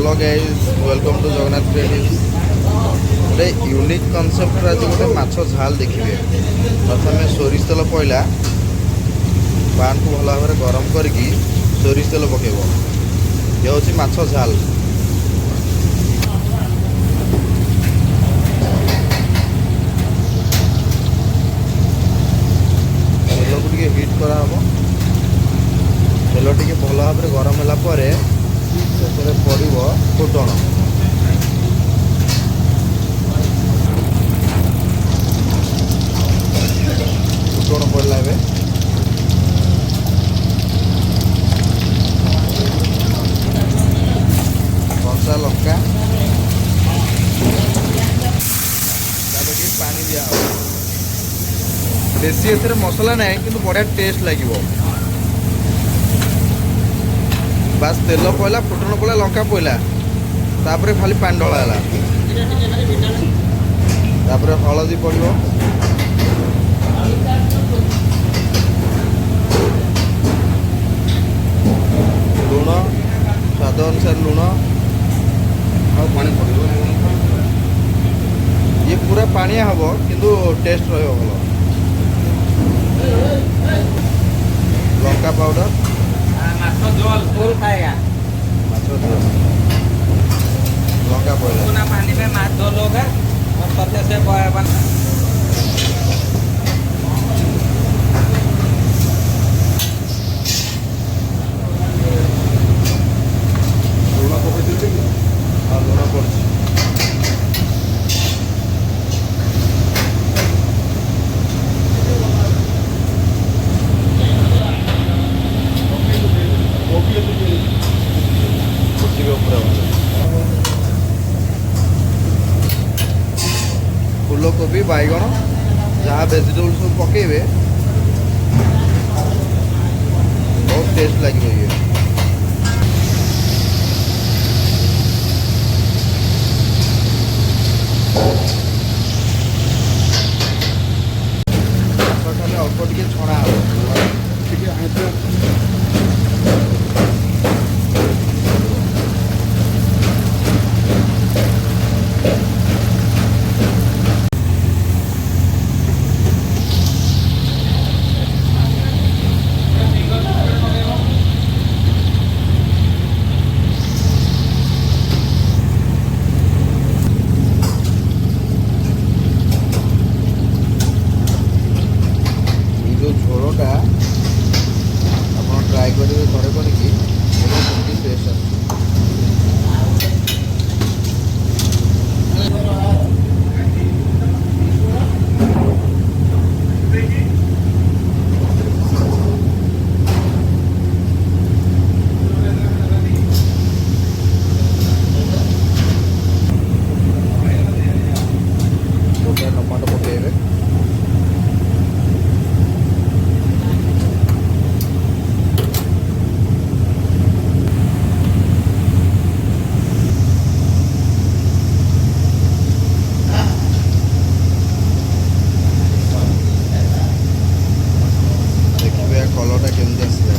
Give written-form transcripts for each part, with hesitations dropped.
Hello guys welcome to Jagannath creatives गोटे unique concept आज गोटे माछ झाल देखिए। प्रथम सोरिष तेल पड़ा पान को भल भाव गरम करके सोरिष तेल पकेब। ये हूँ माछ झाल। तेल को हिट कराब। तेल टी भल भाव गरम है पड़ो फुटण। फुटण पड़ा ए कंचा लंका पानी दिया बेसी ए मसला ना कि बढ़िया टेस्ट लगे। बास तेल पड़ा फुटण पड़ा लंका पड़ा तापर खाली पानी ढला तापर हलदी पड़ो लुण स्वाद अनुसार लुण पानी पड़ो। ये पूरा पानिया हम किंतु टेस्ट रहा भल। लंका पाउडर फुल खाएगा लंका पाउडर पानी में माछ धो लोगे और पत्ते से लुण पड़ फूलकोबी बैगण जहाँ वेजिटेबल सब पकेबे बहुत टेस्ट लगे। ये खाली अल्प टे छणा झोलटा आप ट्राए करेंगे घरे करके टेस्ट आ। टमाटो पकेबे कलरटा केमती आसला।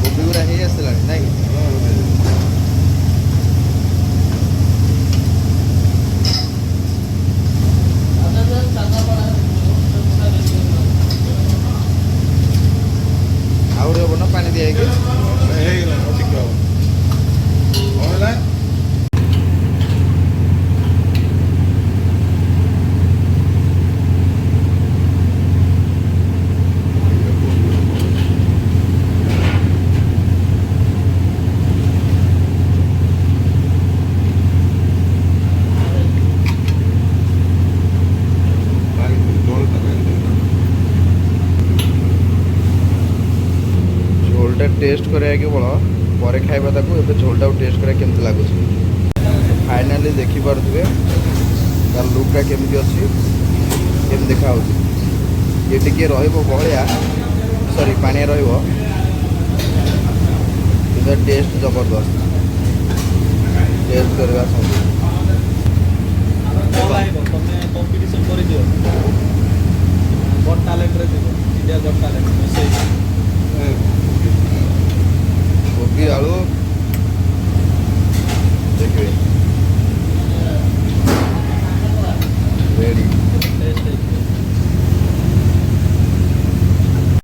कोबी गुड़ा हो आसला ना आउर हम ना पानी दिया झोलटा टेस्ट करा केवल पर खाइबा ताकू ए झोलटा टेस्ट करा केमती लगुच। फाइनाली देखिपे तार लुकटा केमती अच्छी केम देखा ये टिके रहा सॉरी पानी टेस्ट जबरदस्त टेस्ट करवा। ଭଲ ଆଇବ ତମେ କମ୍ପିଟିସନ କରିଦିଅ ଗଡ ଟ୍ୟାଲେଣ୍ଟରେ ଯିବ ଇଣ୍ଡିଆ ଗଡ ଟ୍ୟାଲେଣ୍ଟ ରୋଷେଇ କୋବି ଆଳୁ ଦେଖିବେ ରେଡ଼ି